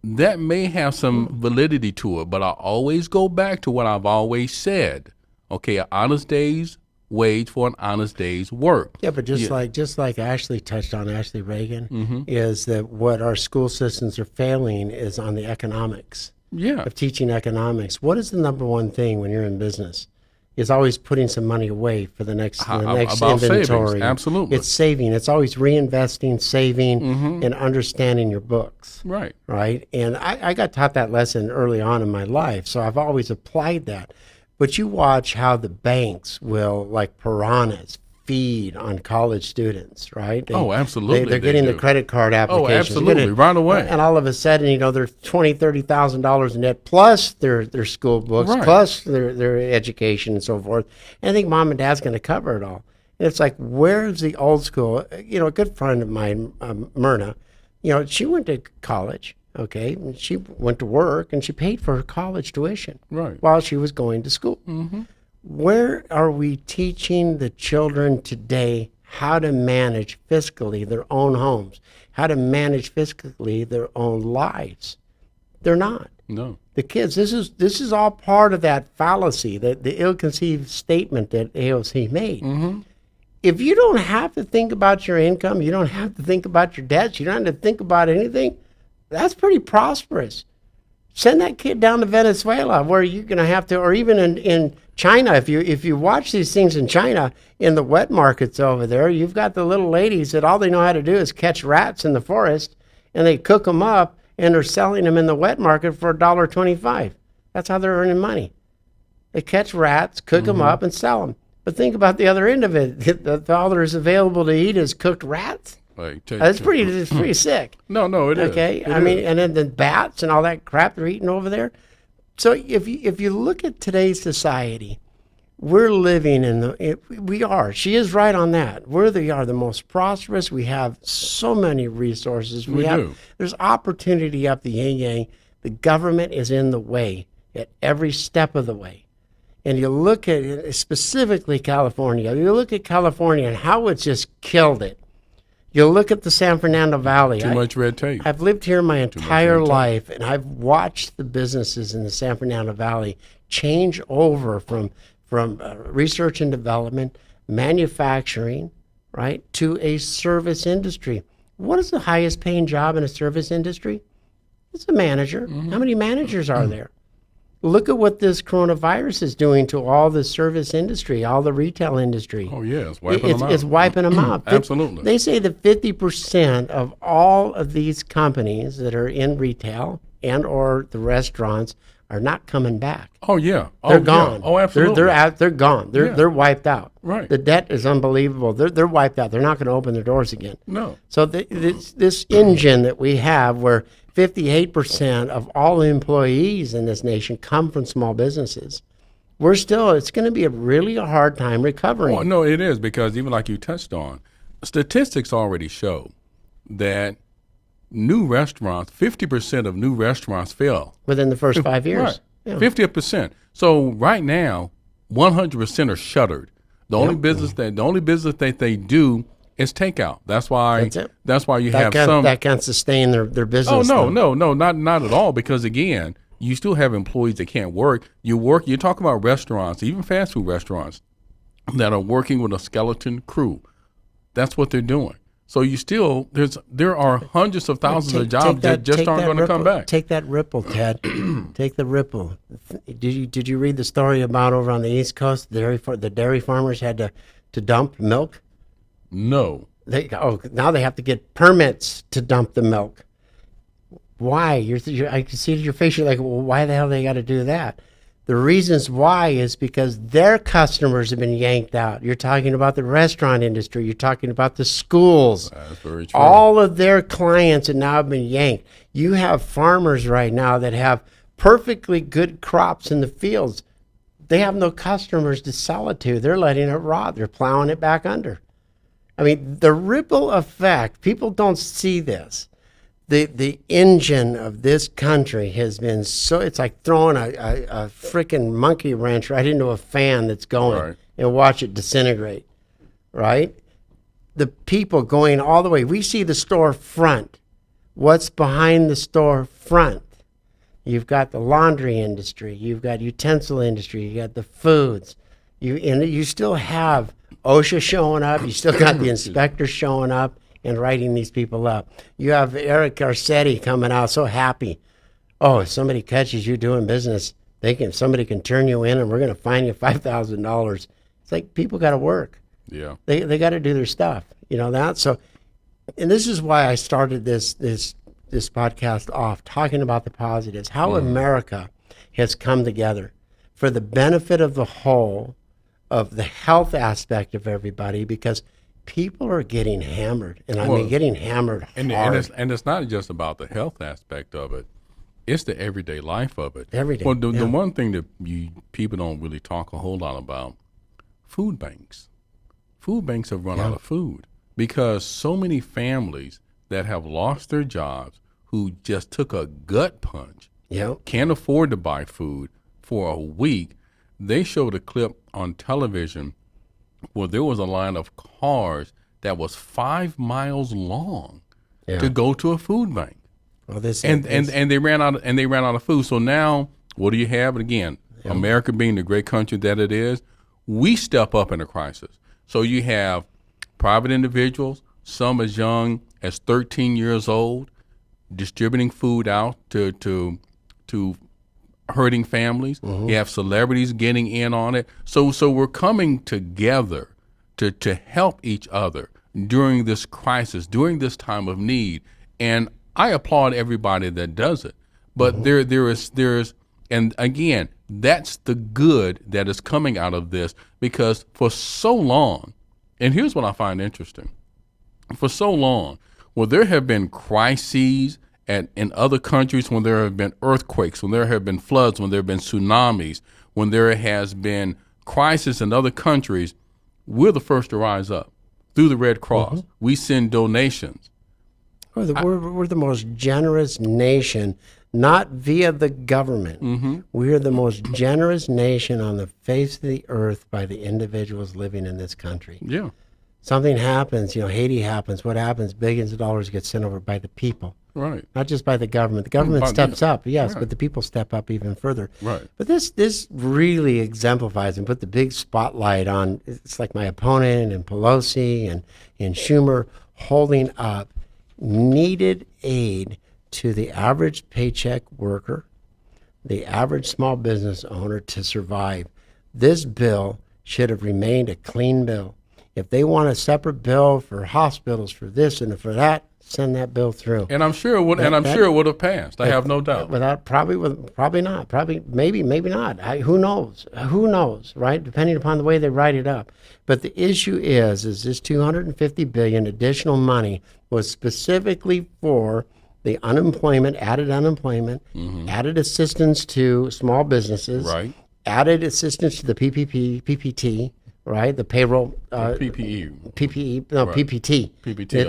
that may have some validity to it. But I always go back to what I've always said. Okay, an honest day's wage for an honest day's work. Yeah, but just like Ashley touched on, Ashley Reagan, is that what our school systems are failing is on the economics. Yeah. Of teaching economics. What is the number one thing when you're in business? It's always putting some money away for the next About inventory. savings. Absolutely. It's saving. It's always reinvesting, saving, and understanding your books. Right. Right. And I got taught that lesson early on in my life, so I've always applied that. But you watch how the banks will, like piranhas, feed on college students, right? Absolutely. They're getting the credit card applications. Absolutely, right away. And all of a sudden, they're $20,000, $30,000 in debt, plus their school books, Right. plus their education and so forth. And I think mom and dad's going to cover it all. And it's like, where's the old school? A good friend of mine, Myrna, she went to college. Okay, and she went to work and she paid for her college tuition while she was going to school. Mm-hmm. Where are we teaching the children today how to manage fiscally their own homes, how to manage fiscally their own lives? They're not. No. The kids, this is all part of that fallacy, the ill-conceived statement that AOC made. Mm-hmm. If you don't have to think about your income, you don't have to think about your debts, you don't have to think about anything, that's pretty prosperous. Send that kid down to Venezuela, where you're going to have to, or even in China. If you watch these things in China, in the wet markets over there, you've got the little ladies that all they know how to do is catch rats in the forest, and they cook them up, and they're selling them in the wet market for $1.25. That's how they're earning money. They catch rats, cook them up, and sell them. But think about the other end of it. All there is available to eat is cooked rats. It's pretty sick. No, it is. Okay, I mean, and then the bats and all that crap they're eating over there. So if you look at today's society, we're living she is right on that. We are the most prosperous. We have so many resources. There's opportunity up the yin-yang. The government is in the way at every step of the way. And you look at specifically California. You look at California and how it's just killed it. You look at the San Fernando Valley. Too much red tape. I've lived here my entire life, and I've watched the businesses in the San Fernando Valley change over from research and development, manufacturing, right, to a service industry. What is the highest paying job in a service industry? It's a manager. Mm-hmm. How many managers are there? Look at what this coronavirus is doing to all the service industry, all the retail industry. Oh, yeah, it's wiping them out. It's wiping them out. Absolutely. They say that 50% of all of these companies that are in retail and or the restaurants are not coming back. Oh, yeah. They're gone. Yeah. Oh, absolutely. They're out. They're gone. They're wiped out. Right. The debt is unbelievable. They're wiped out. They're not going to open their doors again. No. So this engine that we have where 58% of all employees in this nation come from small businesses. It's going to be a really hard time recovering. Oh, no, it is, because even like you touched on, statistics already show that 50% of new restaurants fail. Within the first 5 years. Right. Yeah. 50%. So right now, 100% are shuttered. The only business that they do It's takeout. That's why. That's it. That's why you That have can't, some. that can't sustain their Oh business. no, though. no, not at all. Because again, you still have employees that can't work. You talk about restaurants, even fast food restaurants, that are working with a skeleton crew. That's what they're doing. So there are hundreds of thousands of jobs that just aren't going to come back. Take that ripple, Ted. Take the ripple. Did you read the story about over on the East Coast? The dairy farmers had to dump milk. No. Now they have to get permits to dump the milk. Why? I can see your face. You're like, well, why the hell they got to do that? The reasons why is because their customers have been yanked out. You're talking about the restaurant industry. You're talking about the schools. That's very true. All of their clients have now been yanked. You have farmers right now that have perfectly good crops in the fields. They have no customers to sell it to. They're letting it rot. They're plowing it back under. I mean, the ripple effect, people don't see this. The engine of this country has been so, it's like throwing a freaking monkey wrench right into a fan that's going Right. and watch it disintegrate, right? The people going all the way. We see the store front. What's behind the store front? You've got the laundry industry. You've got utensil industry. You got the foods. You still have OSHA showing up. You still got the inspectors showing up and writing these people up. You have Eric Garcetti coming out so happy. Oh, if somebody catches you doing business, somebody can turn you in and we're going to fine you $5,000. It's like people got to work. Yeah. They got to do their stuff. You know that? So, and this is why I started this podcast off talking about the positives, how America has come together for the benefit of the whole, of the health aspect of everybody, because people are getting hammered, and I mean getting hammered hard. And it's not just about the health aspect of it. It's the everyday life of it. Every day, Well, the yeah. one thing that people don't really talk a whole lot about, food banks. Food banks have run out of food because so many families that have lost their jobs, who just took a gut punch, Yep. can't afford to buy food for a week. They showed a clip on television where there was a line of cars that was 5 miles long to go to a food bank. Well, this And they ran out of food. So now what do you have? And again, America being the great country that it is, we step up in a crisis. So you have private individuals, some as young as 13 years old, distributing food out to hurting families. You have celebrities getting in on it. So we're coming together to help each other during this crisis, during this time of need. And I applaud everybody that does it. But there's and again, that's the good that is coming out of this, because for so long, and here's what I find interesting. For so long, well, there have been crises in other countries, when there have been earthquakes, when there have been floods, when there have been tsunamis, when there has been crisis in other countries, we're the first to rise up through the Red Cross. We send donations. We're the most generous nation, not via the government. We are the most generous nation on the face of the earth by the individuals living in this country. Yeah. Something happens, Haiti happens. What happens? Billions of dollars get sent over by the people. Right. Not just by the government. The government steps up, yes, Right. but the people step up even further. Right. But this really exemplifies and put the big spotlight on, it's like my opponent and Pelosi and Schumer holding up needed aid to the average paycheck worker, the average small business owner to survive. This bill should have remained a clean bill. If they want a separate bill for hospitals, for this and for that, send that bill through. And I'm sure it would. Sure it would have passed. I have no doubt. Probably not. Maybe not. Who knows? Who knows? Right? Depending upon the way they write it up. But the issue is this $250 billion additional money was specifically for the added unemployment, added assistance to small businesses, Right. added assistance to the PPP, PPT, right? The payroll PPE, PPE, no, Right. PPT. PPT,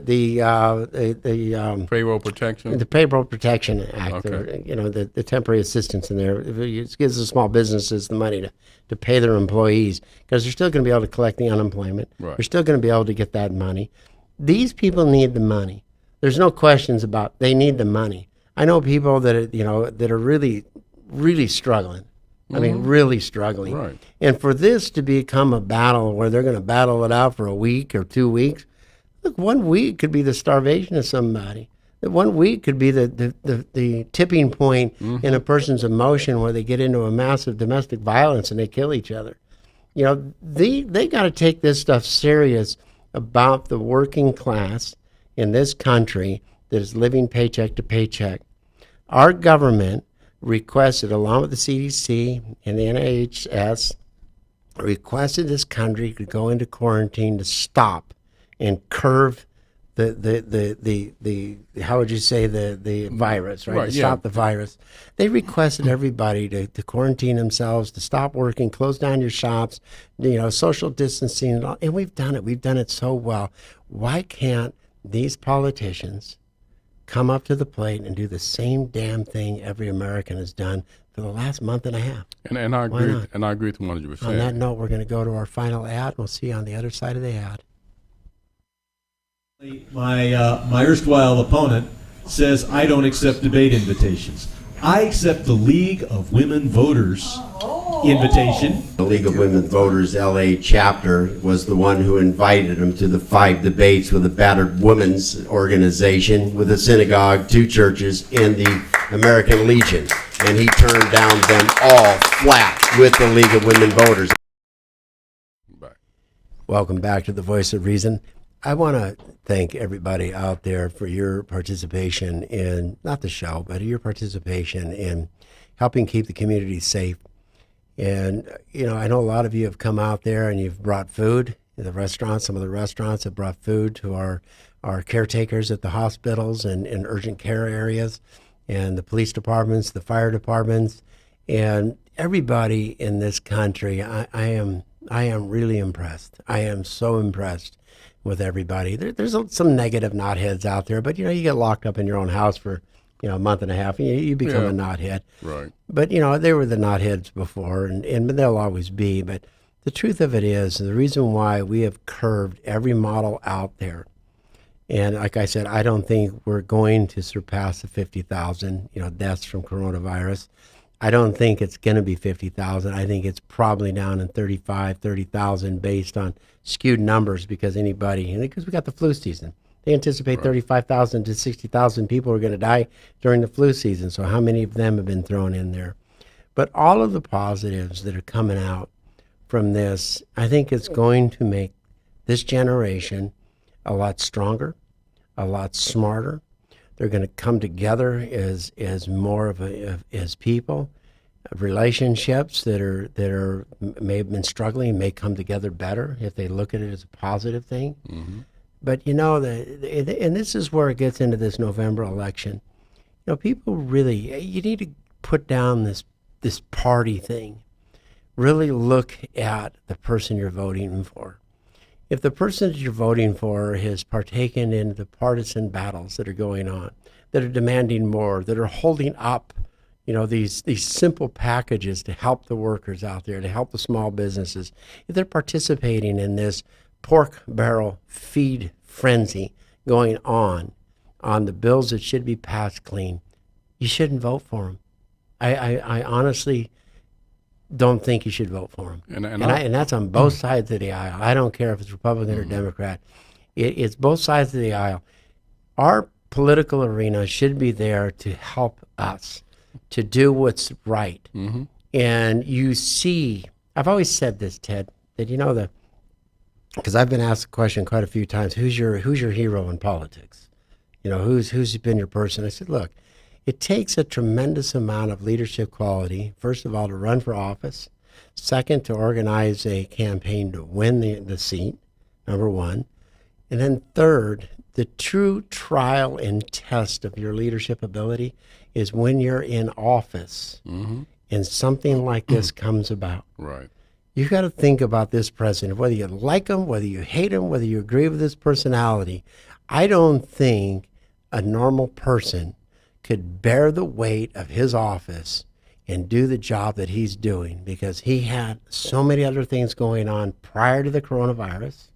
The payroll protection. the Payroll Protection Act, or, Okay. the temporary assistance in there. It gives the small businesses the money to pay their employees, because they're still going to be able to collect the unemployment. Right. They're still going to be able to get that money. These people need the money. There's no questions about they need the money. I know people that are really, really struggling. I mean, really struggling. Right. And for this to become a battle where they're going to battle it out for a week or 2 weeks, look, 1 week could be the starvation of somebody. That 1 week could be the tipping point in a person's emotion where they get into a massive domestic violence and they kill each other. They got to take this stuff serious about the working class in this country that is living paycheck to paycheck. Our government requested, along with the CDC and the NIHS, requested this country to go into quarantine to stop and curve the how would you say, the virus, right? Right, To yeah. stop the virus. They requested everybody to quarantine themselves, to stop working, close down your shops, social distancing, and all. And we've done it. We've done it so well. Why can't these politicians come up to the plate and do the same damn thing every American has done for the last month and a half? And I Why agree. not? And I agree with 100%. On that note, we're going to go to our final ad. We'll see you on the other side of the ad. My erstwhile opponent says I don't accept debate invitations. I accept the League of Women Voters invitation. The League of Women Voters LA chapter was the one who invited him to the 5 debates with the battered women's organization, with a synagogue, 2 churches, and the American Legion. And he turned down them all flat with the League of Women Voters. Back. Welcome back to the Voice of Reason. I want to thank everybody out there for your participation in, not the show, but your participation in helping keep the community safe. And, I know a lot of you have come out there and you've brought food. The restaurants, some of the restaurants have brought food to our caretakers at the hospitals and in urgent care areas, and the police departments, the fire departments, and everybody in this country. I am really impressed. I am so impressed with everybody. There's some negative knotheads out there, but you get locked up in your own house for a month and a half, and you become Yeah. a knothead. Right. But they were the knotheads before, and they'll always be. But the truth of it is, the reason why we have curved every model out there, and like I said, I don't think we're going to surpass the 50,000 deaths from coronavirus. I don't think it's going to be 50,000. I think it's probably down in 30,000 based on skewed numbers, because we got the flu season. They anticipate 35,000 to 60,000 people are going to die during the flu season. So how many of them have been thrown in there? But all of the positives that are coming out from this, I think it's going to make this generation a lot stronger, a lot smarter. They're going to come together as more as people. Relationships that may have been struggling may come together better if they look at it as a positive thing. Mm-hmm. But and this is where it gets into this November election. People really, you need to put down this party thing. Really look at the person you're voting for. If the person that you're voting for has partaken in the partisan battles that are going on, that are demanding more, that are holding up, these simple packages to help the workers out there, to help the small businesses, if they're participating in this pork barrel feed frenzy going on the bills that should be passed clean, you shouldn't vote for them. I honestly don't think you should vote for them. And that's on both sides of the aisle. I don't care if it's Republican or Democrat. It's both sides of the aisle. Our political arena should be there to help us to do what's right. Mm-hmm. And you see, I've always said this, Ted, that because I've been asked the question quite a few times, who's your hero in politics? Who's been your person? I said, look, it takes a tremendous amount of leadership quality, first of all, to run for office. Second, to organize a campaign to win the seat, number one. And then third, the true trial and test of your leadership ability is when you're in office Mm-hmm. and something like this comes about. Right. You got to think about this president, whether you like him, whether you hate him, whether you agree with his personality. I don't think a normal person could bear the weight of his office and do the job that he's doing, because he had so many other things going on prior to the coronavirus.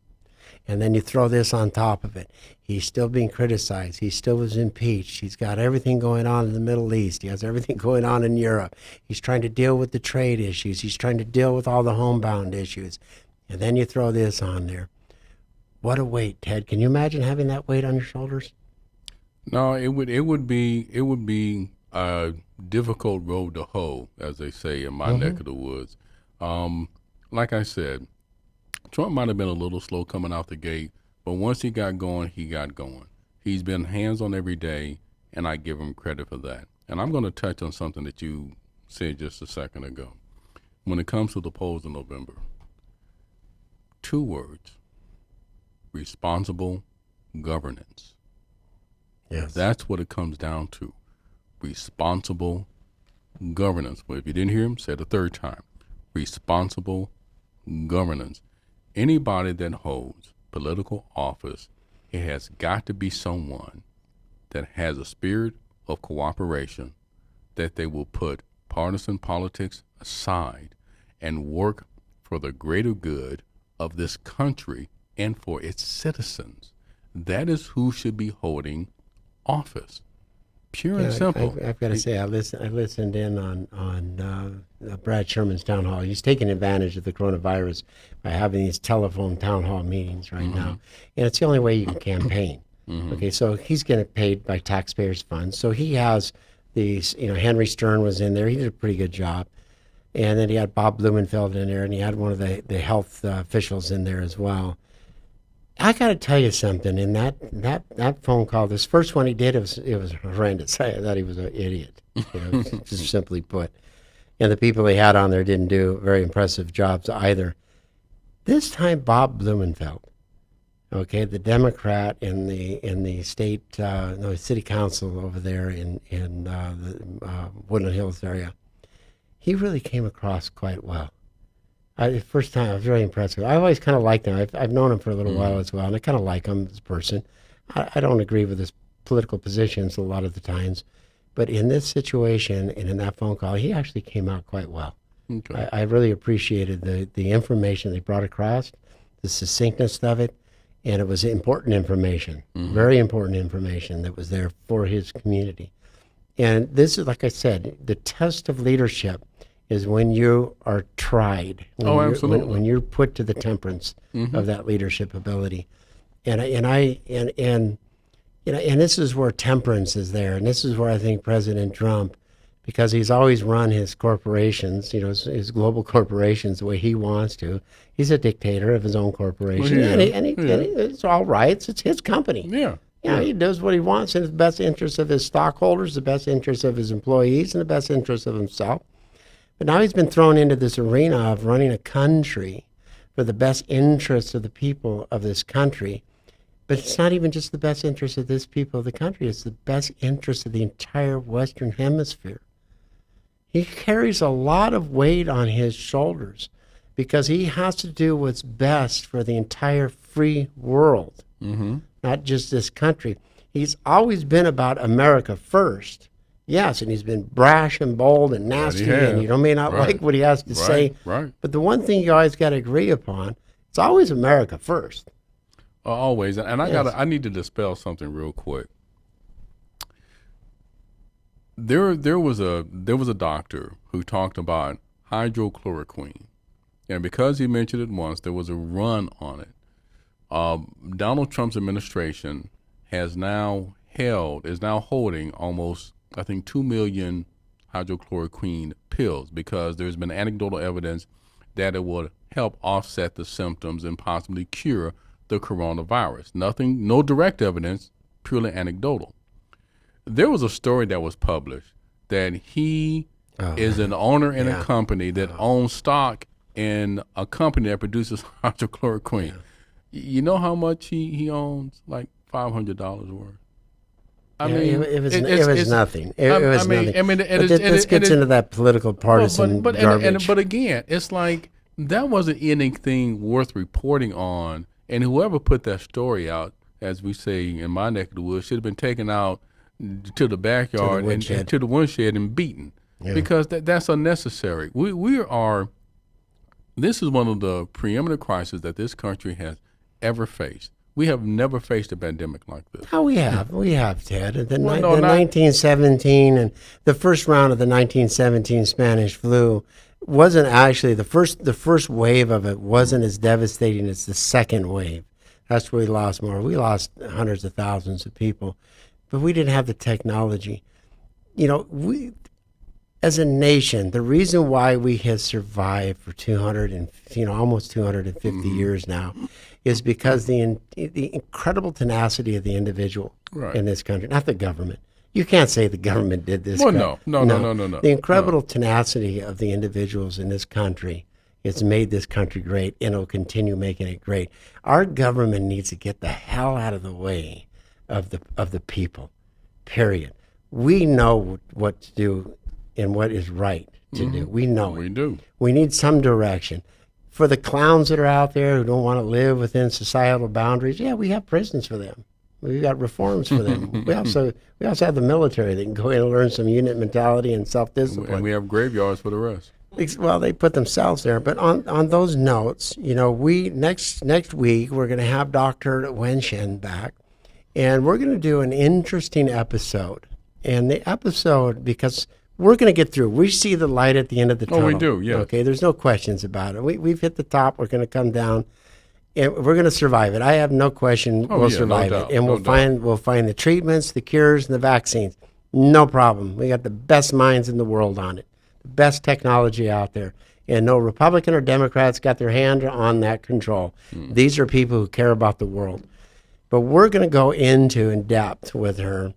And then you throw this on top of it. He's still being criticized. He still was impeached. He's got everything going on in the Middle East. He has everything going on in Europe. He's trying to deal with the trade issues. He's trying to deal with all the homebound issues. And then you throw this on there. What a weight, Ted. Can you imagine having that weight on your shoulders? No, it would be a difficult road to hoe, as they say in my neck of the woods. Like I said, Trump might have been a little slow coming out the gate, but once he got going, he got going. He's been hands-on every day, and I give him credit for that. And I'm going to touch on something that you said just a second ago. When it comes to the polls in November, 2 words: responsible governance. Yes. That's what it comes down to. Responsible governance. Well, if you didn't hear him, say it a third time. Responsible governance. Anybody that holds political office, it has got to be someone that has a spirit of cooperation, that they will put partisan politics aside and work for the greater good of this country and for its citizens. That is who should be holding office. Pure and simple. I've got to say, I listened in on Brad Sherman's town hall. He's taking advantage of the coronavirus by having these telephone town hall meetings right now, and it's the only way you can campaign. Okay, so he's getting paid by taxpayers' funds. So he has these. Henry Stern was in there. He did a pretty good job, and then he had Bob Blumenfeld in there, and he had one of the health officials in there as well. I got to tell you something. In that phone call, this first one he did, it was horrendous. I thought he was an idiot, just simply put. And the people he had on there didn't do very impressive jobs either. This time, Bob Blumenfeld, okay, the Democrat in the state, city council over there in the Woodland Hills area, he really came across quite well. The first time, I was really impressed with him. I always kind of liked him. I've known him for a little while as well, and I kind of like him as a person. I don't agree with his political positions a lot of the times, but in this situation and in that phone call, he actually came out quite well. Okay. I really appreciated the information they brought across, the succinctness of it, and it was important information, very important information that was there for his community. And this is, like I said, the test of leadership is when you are tried. Absolutely. When you're put to the temperance of that leadership ability, and this is where temperance is there, and this is where I think President Trump, because he's always run his corporations, his global corporations the way he wants to. He's a dictator of his own corporation, and it's all right. It's his company. Yeah. He does what he wants in the best interest of his stockholders, the best interest of his employees, and the best interest of himself. But now he's been thrown into this arena of running a country for the best interests of the people of this country. But it's not even just the best interest of this people of the country. It's the best interest of the entire Western Hemisphere. He carries a lot of weight on his shoulders because he has to do what's best for the entire free world, not just this country. He's always been about America first. Yes, and he's been brash and bold and nasty, and you may not like what he has to say. Right. But the one thing you always got to agree upon, it's always America first. Always. And I need to dispel something real quick. There was a doctor who talked about hydrochloroquine, and because he mentioned it once, there was a run on it. Donald Trump's administration is now holding almost, I think, 2 million hydrochloroquine pills, because there's been anecdotal evidence that it would help offset the symptoms and possibly cure the coronavirus. No direct evidence, purely anecdotal. There was a story that was published that he is an owner in a company that owns stock in a company that produces hydrochloroquine. You know how much he owns? Like $500 worth. It was nothing. It was nothing. This gets into that political partisan garbage. But again, it's like that wasn't anything worth reporting on. And whoever put that story out, as we say in my neck of the woods, should have been taken out to the backyard and to the woodshed and beaten, because that's unnecessary. This is one of the preeminent crises that this country has ever faced. We have never faced a pandemic like this. Oh, we have, Ted. The 1917 and the first round of the 1917 Spanish flu wasn't actually the first wave of it wasn't as devastating as the second wave. That's where we lost more. We lost hundreds of thousands of people, but we didn't have the technology. We, as a nation, the reason why we have survived for almost 250 years now is because the incredible tenacity of the individual in this country, not the government. You can't say the government did this. Well, no. The incredible tenacity of the individuals in this country has made this country great, and it'll continue making it great. Our government needs to get the hell out of the way of the people, period. We know what to do and what is right to do. We know it. We do. We need some direction. For the clowns that are out there who don't want to live within societal boundaries, we have prisons for them. We've got reforms for them. we also have the military that can go in and learn some unit mentality and self-discipline. And we have graveyards for the rest. Well, they put themselves there. But on those notes, we next week we're going to have Dr. Wenshen back, and we're going to do an interesting episode. And the episode, because we're going to get through. We see the light at the end of the tunnel. Oh, we do, yeah. Okay, there's no questions about it. We've hit the top. We're going to come down, and we're going to survive it. I have no question we'll survive it. And we'll find the treatments, the cures, and the vaccines. No problem. We got the best minds in the world on it, the best technology out there. And no Republican or Democrats got their hand on that control. These are people who care about the world. But we're going to go into in depth with her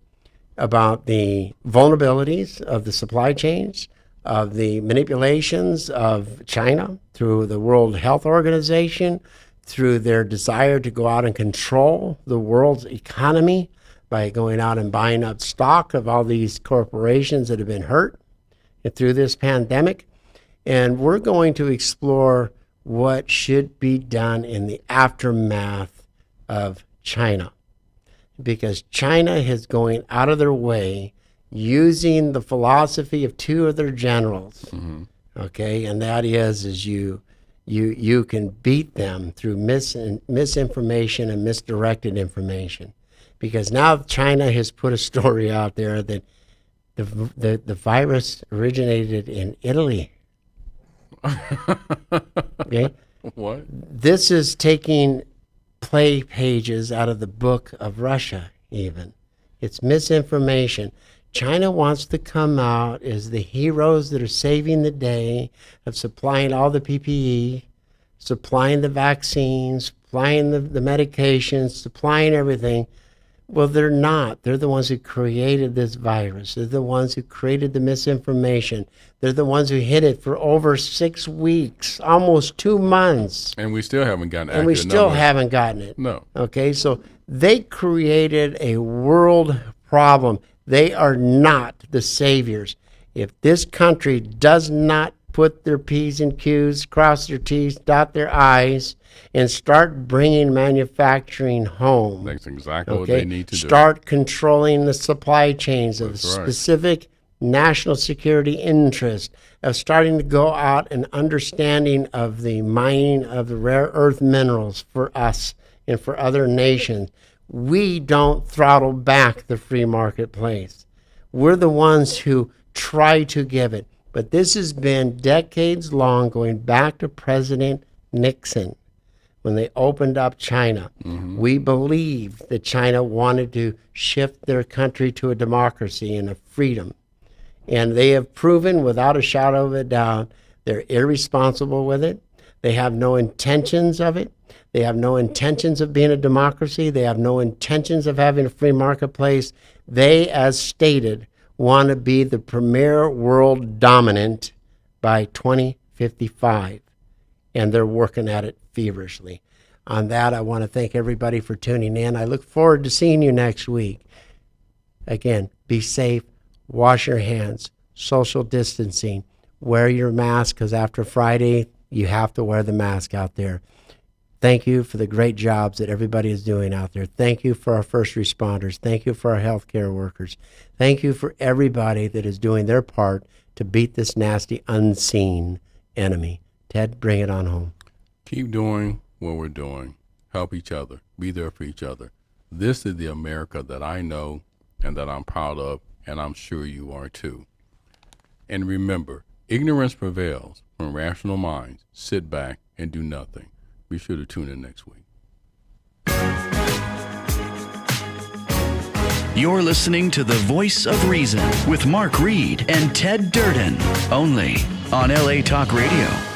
about the vulnerabilities of the supply chains, of the manipulations of China through the World Health Organization, through their desire to go out and control the world's economy by going out and buying up stock of all these corporations that have been hurt through this pandemic. And we're going to explore what should be done in the aftermath of China, because China is going out of their way using the philosophy of two of their generals, okay, and that is you can beat them through misinformation and misdirected information, because now China has put a story out there that the virus originated in Italy. Okay, What? this is taking play pages out of the book of Russia, even. It's misinformation. China wants to come out as the heroes that are saving the day of supplying all the PPE, supplying the vaccines, supplying the medications, supplying everything. Well, they're not. They're the ones who created this virus. They're the ones who created the misinformation. They're the ones who hid it for over 6 weeks, almost 2 months. And we still haven't gotten accurate And we still numbers. haven't gotten it. No. Okay, so they created a world problem. They are not the saviors. If this country does not put their P's and Q's, cross their T's, dot their I's, and start bringing manufacturing home. That's exactly what they need to do. Start controlling the supply chains of That's right. specific national security interest, of starting to go out and understanding of the mining of the rare earth minerals for us and for other nations. We don't throttle back the free marketplace. We're the ones who try to give it. But this has been decades long, going back to President Nixon. When they opened up China, we believed that China wanted to shift their country to a democracy and a freedom. And they have proven without a shadow of a doubt they're irresponsible with it. They have no intentions of it. They have no intentions of being a democracy. They have no intentions of having a free marketplace. They, as stated, want to be the premier world dominant by 2055. And they're working at it feverishly. On that, I want to thank everybody for tuning in. I look forward to seeing you next week. Again, be safe, wash your hands, social distancing, wear your mask, because after Friday, You have to wear the mask out there. Thank you for the great jobs that everybody is doing out there. Thank you for our first responders. Thank you for our healthcare workers. Thank you for everybody that is doing their part to beat this nasty, unseen enemy. Ted, bring it on home. Keep doing what we're doing. Help each other. Be there for each other. This is the America that I know and that I'm proud of, and I'm sure you are too. And remember, ignorance prevails when rational minds sit back and do nothing. Be sure to tune in next week. You're listening to The Voice of Reason with Mark Reed and Ted Durden, only on LA Talk Radio.